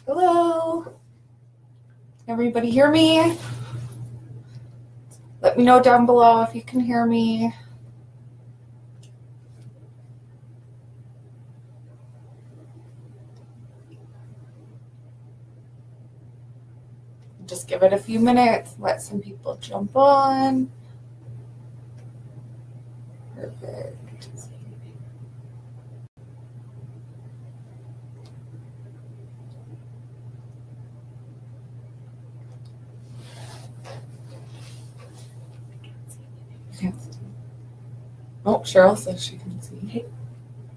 Hello? Everybody hear me? Let me know down below if you can hear me. Just give it a few minutes, let some people jump on. Perfect. Oh, Cheryl says she can see.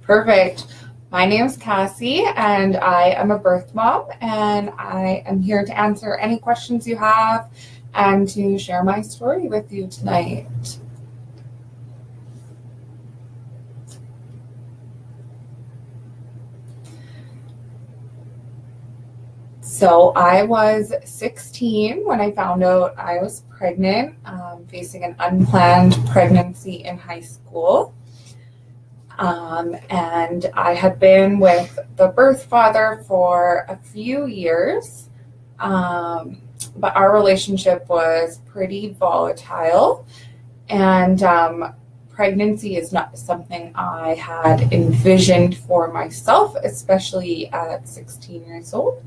Perfect. My name is Cassie, and I am a birth mom, and I am here to answer any questions you have and to share my story with you tonight. So I was 16 when I found out I was pregnant, facing an unplanned pregnancy in high school. And I had been with the birth father for a few years, but our relationship was pretty volatile, and pregnancy is not something I had envisioned for myself, especially at 16 years old.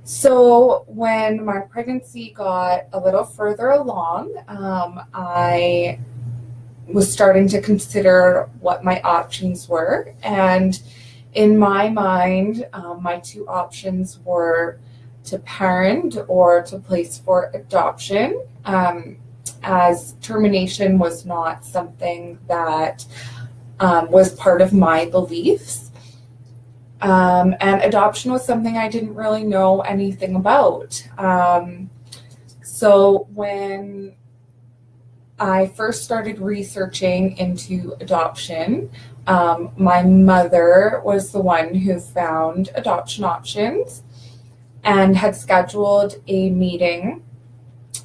So when my pregnancy got a little further along, I was starting to consider what my options were. And in my mind, my two options were to parent or to place for adoption, as termination was not something that was part of my beliefs. And adoption was something I didn't really know anything about. So when I first started researching into adoption, my mother was the one who found adoption options and had scheduled a meeting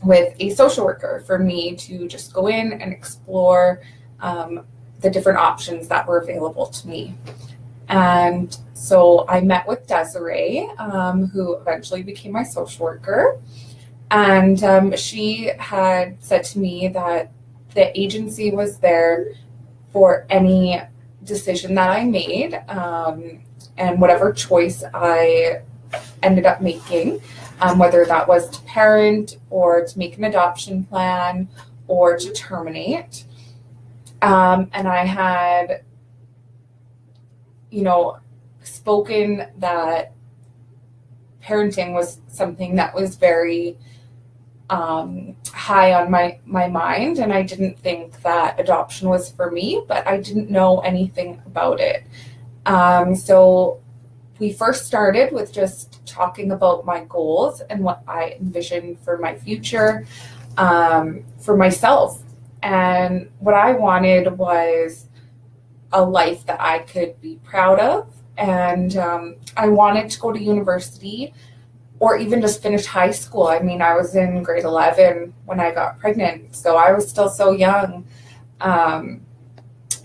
with a social worker for me to just go in and explore the different options that were available to me. And so I met with Desiree, who eventually became my social worker. And she had said to me that the agency was there for any decision that I made, and whatever choice I ended up making, whether that was to parent or to make an adoption plan or to terminate. And I had, spoken that parenting was something that was very high on my mind, and I didn't think that adoption was for me, but I didn't know anything about it. So we first started with just talking about my goals and what I envisioned for my future, for myself. And what I wanted was a life that I could be proud of. And I wanted to go to university or even just finish high school. I mean, I was in grade 11 when I got pregnant, so I was still so young. And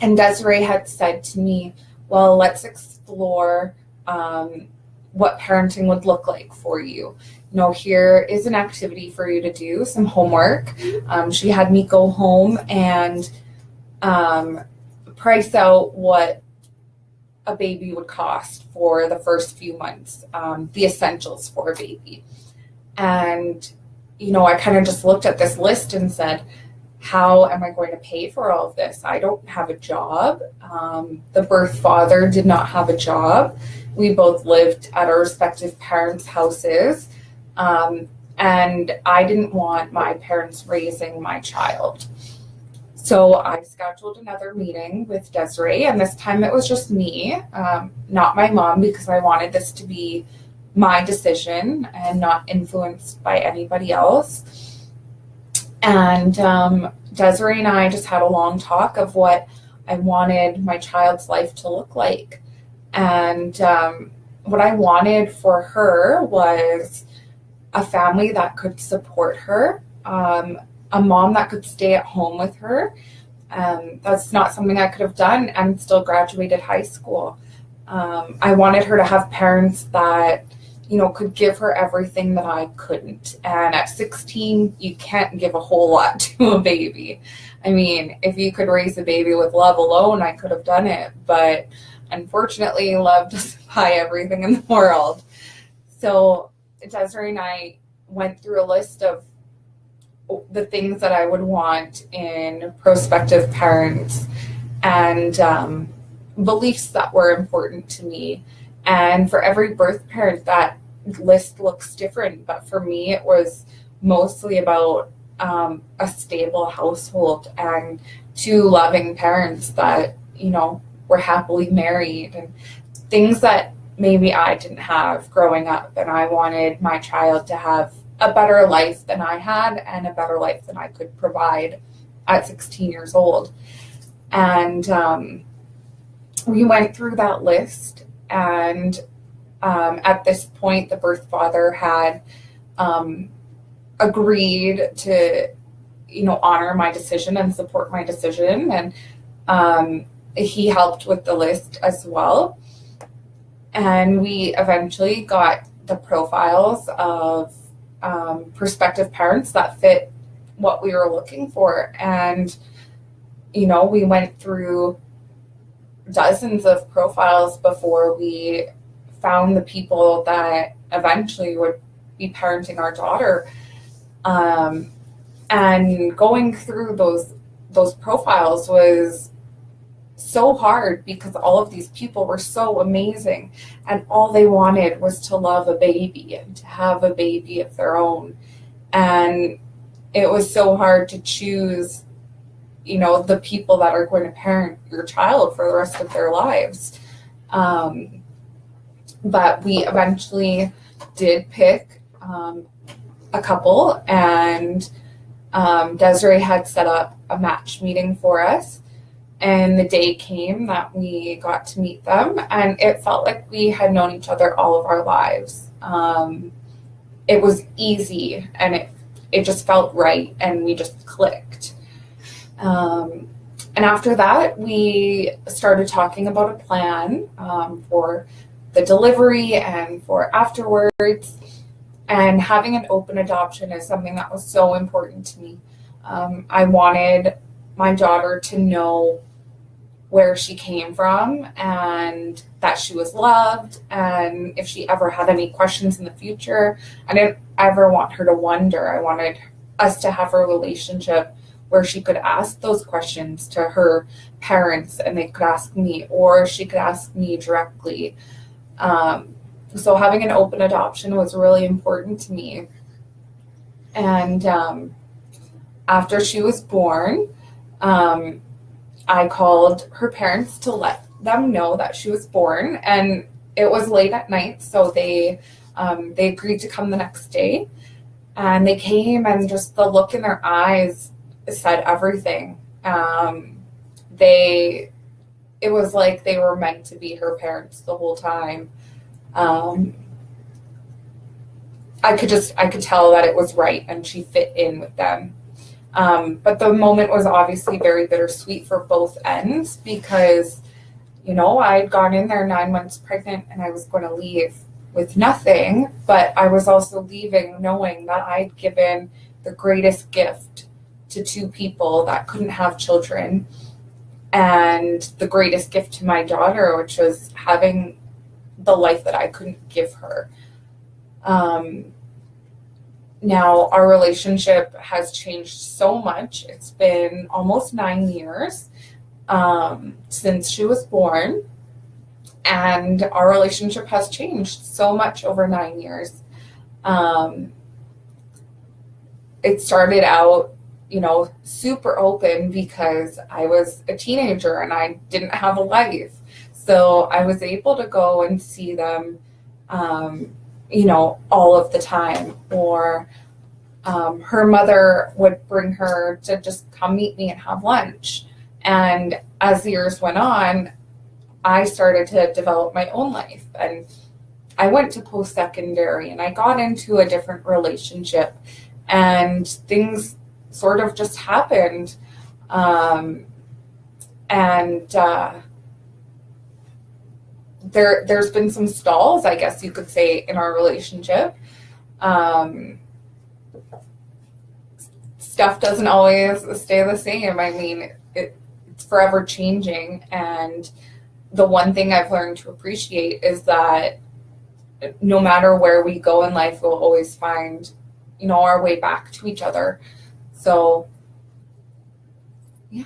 Desiree had said to me, well, let's explore what parenting would look like for you. Here is an activity for you to do, some homework. She had me go home and price out what a baby would cost for the first few months, the essentials for a baby. And, I kind of just looked at this list and said, how am I going to pay for all of this? I don't have a job. The birth father did not have a job. We both lived at our respective parents' houses. And I didn't want my parents raising my child. So I scheduled another meeting with Desiree, and this time it was just me, not my mom, because I wanted this to be my decision and not influenced by anybody else. And Desiree and I just had a long talk of what I wanted my child's life to look like. And what I wanted for her was a family that could support her, a mom that could stay at home with her. That's not something I could have done and still graduated high school. I wanted her to have parents that, could give her everything that I couldn't. And at 16, you can't give a whole lot to a baby. I mean, if you could raise a baby with love alone, I could have done it. But unfortunately, love doesn't buy everything in the world. So Desiree and I went through a list of the things that I would want in prospective parents and beliefs that were important to me. And for every birth parent, that list looks different. But for me, it was mostly about a stable household and two loving parents that, were happily married, and things that maybe I didn't have growing up. And I wanted my child to have a better life than I had and a better life than I could provide at 16 years old. And we went through that list, and at this point, the birth father had agreed to, honor my decision and support my decision. And he helped with the list as well. And we eventually got the profiles of prospective parents that fit what we were looking for. And, we went through dozens of profiles before we found the people that eventually would be parenting our daughter. And going through those profiles was so hard because all of these people were so amazing, and all they wanted was to love a baby and to have a baby of their own. And it was so hard to choose, the people that are going to parent your child for the rest of their lives. But we eventually did pick a couple, and Desiree had set up a match meeting for us. And the day came that we got to meet them, and it felt like we had known each other all of our lives. It was easy, and it just felt right, and we just clicked. And after that, we started talking about a plan for the delivery and for afterwards. And having an open adoption is something that was so important to me. I wanted my daughter to know where she came from and that she was loved. And if she ever had any questions in the future, I didn't ever want her to wonder. I wanted us to have a relationship where she could ask those questions to her parents and they could ask me, or she could ask me directly. So having an open adoption was really important to me. And after she was born, I called her parents to let them know that she was born, and it was late at night, so they agreed to come the next day. And they came, and just the look in their eyes said everything. It was like they were meant to be her parents the whole time. I could tell that it was right, and she fit in with them. But the moment was obviously very bittersweet for both ends because, I'd gone in there 9 months pregnant and I was going to leave with nothing, but I was also leaving knowing that I'd given the greatest gift to two people that couldn't have children, and the greatest gift to my daughter, which was having the life that I couldn't give her. Now, our relationship has changed so much. It's been almost 9 years since she was born, and our relationship has changed so much over 9 years. It started out, super open because I was a teenager and I didn't have a life. So I was able to go and see them all of the time, or her mother would bring her to just come meet me and have lunch. And as the years went on, I started to develop my own life, and I went to post-secondary and I got into a different relationship, and things sort of just happened. there's been some stalls, I guess you could say, in our relationship. Stuff doesn't always stay the same. I mean, it's forever changing. And the one thing I've learned to appreciate is that no matter where we go in life, we'll always find, our way back to each other. So, yeah.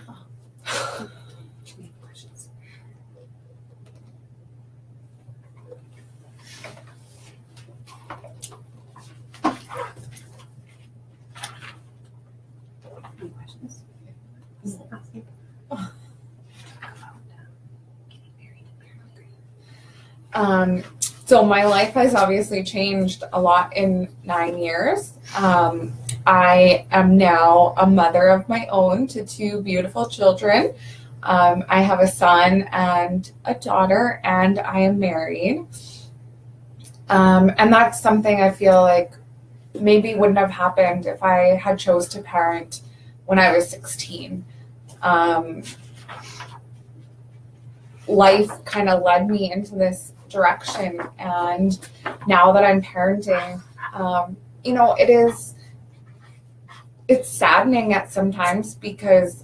So my life has obviously changed a lot in 9 years. I am now a mother of my own to 2 beautiful children. I have a son and a daughter, and I am married. And that's something I feel like maybe wouldn't have happened if I had chose to parent when I was 16. Life kind of led me into this direction, and now that I'm parenting, it's saddening at sometimes because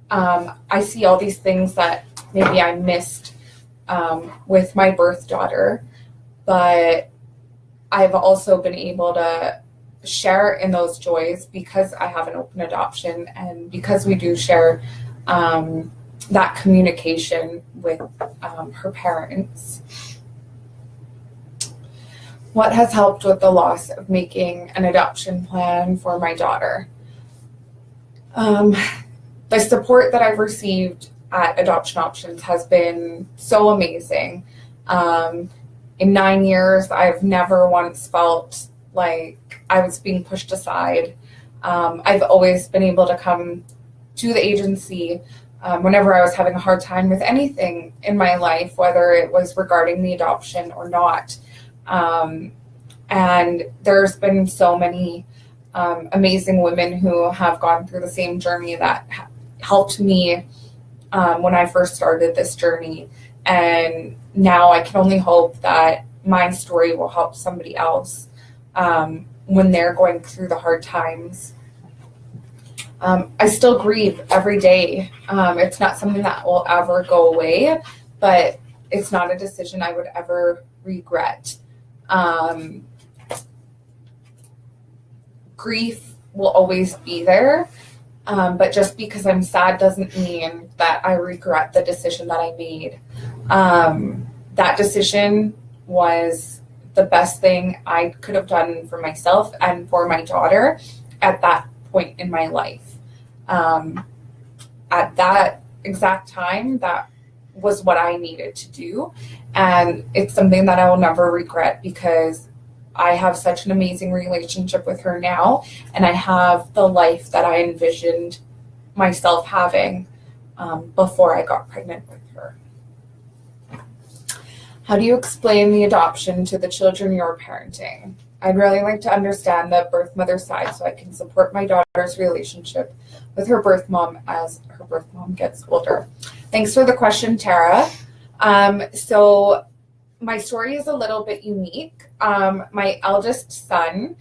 I see all these things that maybe I missed with my birth daughter, but I've also been able to share in those joys because I have an open adoption and because we do share that communication with her parents. What has helped with the loss of making an adoption plan for my daughter? The support that I've received at Adoption Options has been so amazing. In 9 years, I've never once felt like I was being pushed aside. I've always been able to come to the agency whenever I was having a hard time with anything in my life, whether it was regarding the adoption or not. And there's been so many amazing women who have gone through the same journey that helped me when I first started this journey. And now I can only hope that my story will help somebody else when they're going through the hard times. I still grieve every day. It's not something that will ever go away, but it's not a decision I would ever regret. Grief will always be there, but just because I'm sad doesn't mean that I regret the decision that I made. That decision was the best thing I could have done for myself and for my daughter at that point in my life. At that exact time, that was what I needed to do. And it's something that I will never regret because I have such an amazing relationship with her now, and I have the life that I envisioned myself having before I got pregnant with her. How do you explain the adoption to the children you're parenting? I'd really like to understand the birth mother side so I can support my daughter's relationship with her birth mom as her birth mom gets older. Thanks for the question, Tara. So my story is a little bit unique. My eldest son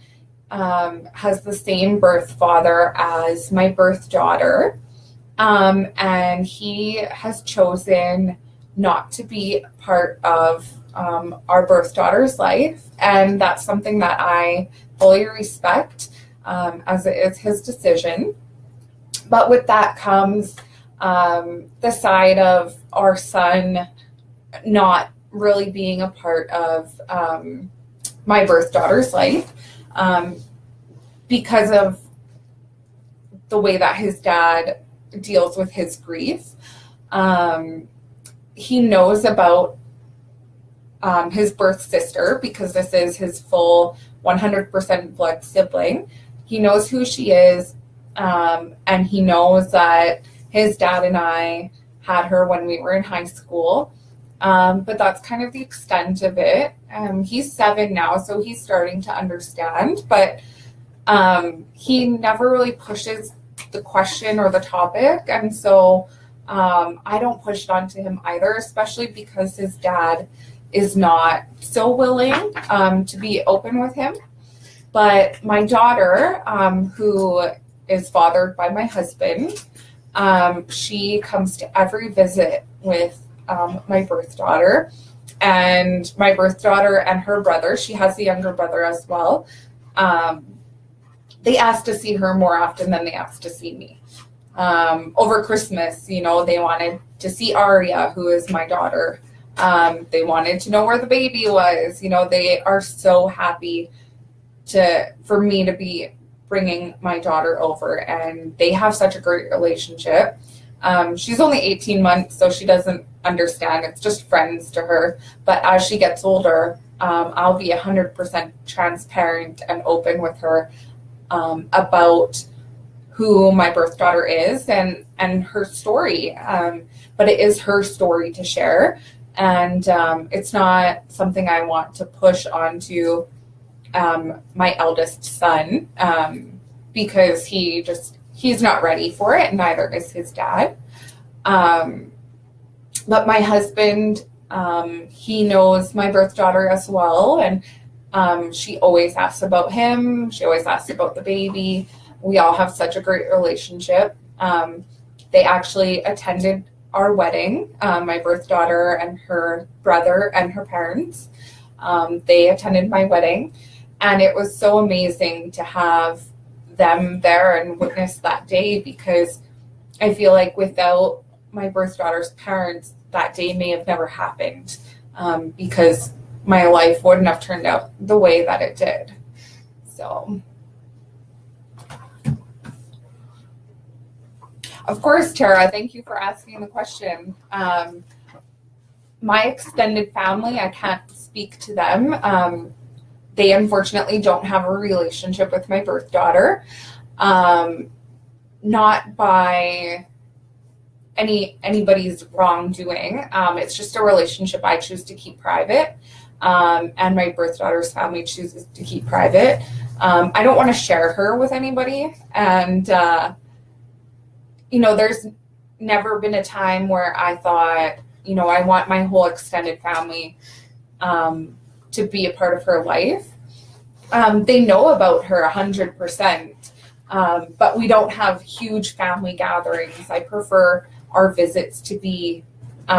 has the same birth father as my birth daughter, and he has chosen not to be part of our birth daughter's life, and that's something that I fully respect, as it is his decision. But with that comes the side of our son not really being a part of my birth daughter's life because of the way that his dad deals with his grief. He knows about his birth sister because this is his full 100% blood sibling. He knows who she is, and he knows that his dad and I had her when we were in high school. But that's kind of the extent of it. He's 7 now, so he's starting to understand, but he never really pushes the question or the topic. And so I don't push it onto him either, especially because his dad is not so willing to be open with him. But my daughter, who is fathered by my husband, she comes to every visit with my birth daughter. And my birth daughter and her brother, she has a younger brother as well, they asked to see her more often than they asked to see me. Over Christmas, they wanted to see Aria, who is my daughter. They wanted to know where the baby was. They are so happy for me to be bringing my daughter over, and they have such a great relationship. She's only 18 months, so she doesn't understand. It's just friends to her. But as she gets older, I'll be 100% transparent and open with her about who my birth daughter is and her story. But it is her story to share. And it's not something I want to push onto my eldest son because he's not ready for it, and neither is his dad. But my husband, he knows my birth daughter as well, and she always asks about him. She always asks about the baby. We all have such a great relationship. They actually attended our wedding, my birth daughter and her brother and her parents. They attended my wedding, and it was so amazing to have them there and witness that day, because I feel like without my birth daughter's parents, that day may have never happened, because my life wouldn't have turned out the way that it did. So, of course, Tara, thank you for asking the question. My extended family, I can't speak to them. They unfortunately don't have a relationship with my birth daughter, not by anybody's wrongdoing. It's just a relationship I choose to keep private, and my birth daughter's family chooses to keep private. I don't want to share her with anybody, and there's never been a time where I thought, I want my whole extended family to be a part of her life. They know about her 100%, but we don't have huge family gatherings. I prefer our visits to be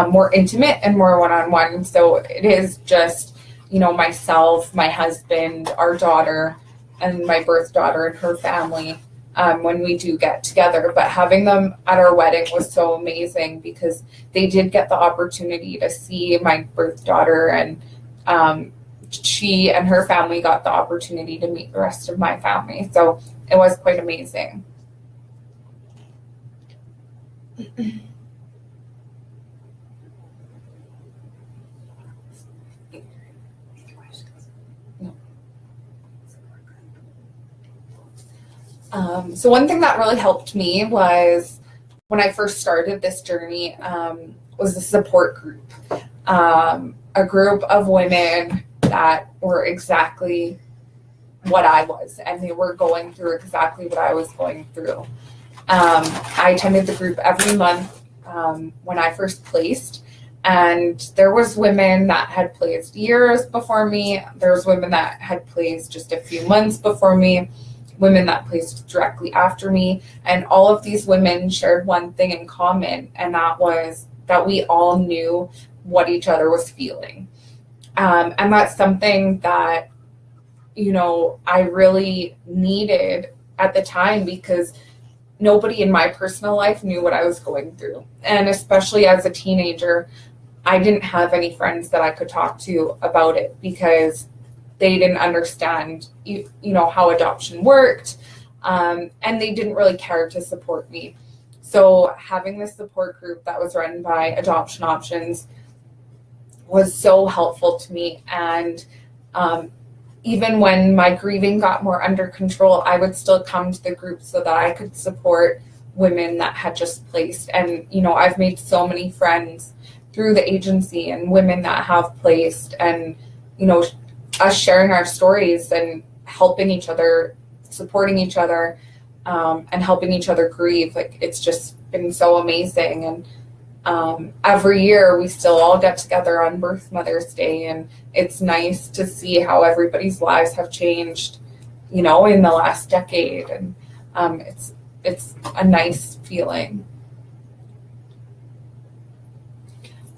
more intimate and more one-on-one. So it is just, myself, my husband, our daughter, and my birth daughter and her family when we do get together. But having them at our wedding was so amazing, because they did get the opportunity to see my birth daughter, and she and her family got the opportunity to meet the rest of my family. So it was quite amazing. So one thing that really helped me was when I first started this journey was a support group, a group of women that were exactly what I was, and they were going through exactly what I was going through. I attended the group every month when I first placed, and there was women that had placed years before me. There was women that had placed just a few months before me, women that placed directly after me, and all of these women shared one thing in common, and that was that we all knew what each other was feeling. And that's something that, I really needed at the time, because nobody in my personal life knew what I was going through. And especially as a teenager, I didn't have any friends that I could talk to about it, because they didn't understand, how adoption worked, and they didn't really care to support me. So having this support group that was run by Adoption Options was so helpful to me. And even when my grieving got more under control, I would still come to the group so that I could support women that had just placed. And, I've made so many friends through the agency, and women that have placed, and, us sharing our stories and helping each other, supporting each other, and helping each other grieve. Like, it's just been so amazing. And Every year we still all get together on Birthmother's Day, and it's nice to see how everybody's lives have changed, in the last decade, and it's a nice feeling.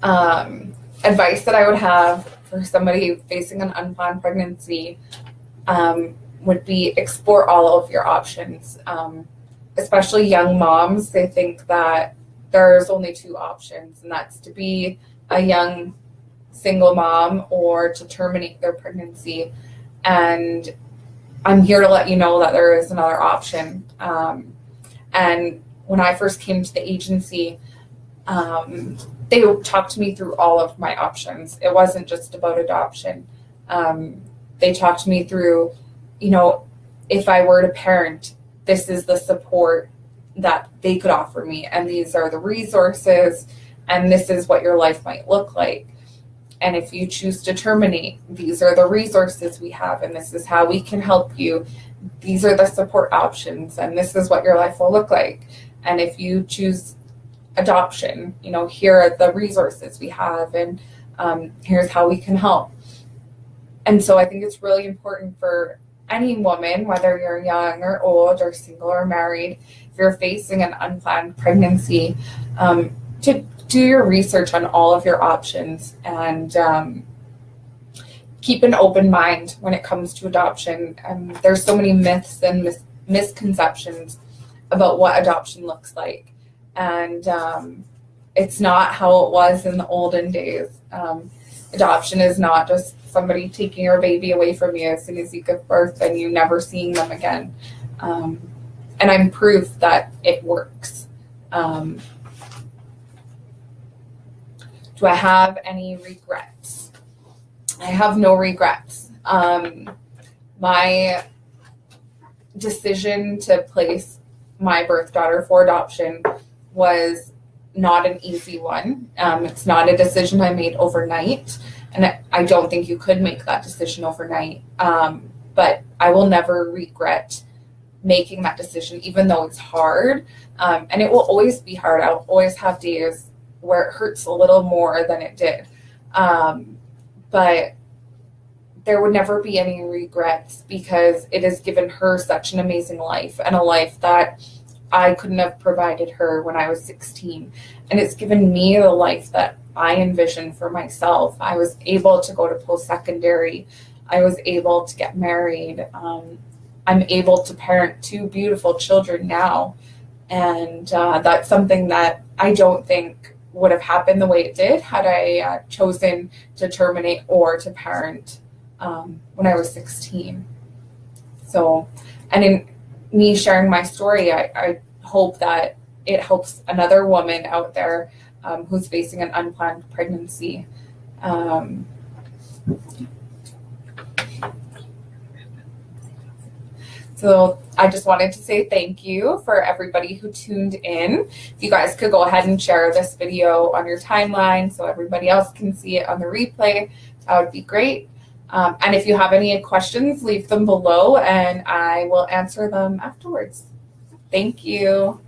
Advice that I would have for somebody facing an unplanned pregnancy would be explore all of your options. Especially young moms, they think that there's only two options, and that's to be a young single mom or to terminate their pregnancy. And I'm here to let you know that there is another option. And when I first came to the agency, they talked to me through all of my options. It wasn't just about adoption. They talked to me through, if I were to parent, this is the support that they could offer me, and these are the resources, and this is what your life might look like. And if you choose to terminate, these are the resources we have, and this is how we can help you. These are the support options, and this is what your life will look like. And if you choose adoption, here are the resources we have, and here's how we can help. And so I think it's really important for any woman, whether you're young or old or single or married, if you're facing an unplanned pregnancy, to do your research on all of your options, and keep an open mind when it comes to adoption. There's so many myths and misconceptions about what adoption looks like. And it's not how it was in the olden days. Adoption is not just somebody taking your baby away from you as soon as you give birth and you never seeing them again. And I'm proof that it works. Do I have any regrets? I have no regrets. My decision to place my birth daughter for adoption was not an easy one. It's not a decision I made overnight, and I don't think you could make that decision overnight. But I will never regret making that decision, even though it's hard. And it will always be hard. I'll always have days where it hurts a little more than it did. But there would never be any regrets, because it has given her such an amazing life, and a life that I couldn't have provided her when I was 16. And it's given me the life that I envisioned for myself. I was able to go to post-secondary. I was able to get married. I'm able to parent two beautiful children now. And that's something that I don't think would have happened the way it did had I chosen to terminate or to parent when I was 16. So, and in me sharing my story, I hope that it helps another woman out there who's facing an unplanned pregnancy. So I just wanted to say thank you for everybody who tuned in. If you guys could go ahead and share this video on your timeline so everybody else can see it on the replay, that would be great. And if you have any questions, leave them below and I will answer them afterwards. Thank you.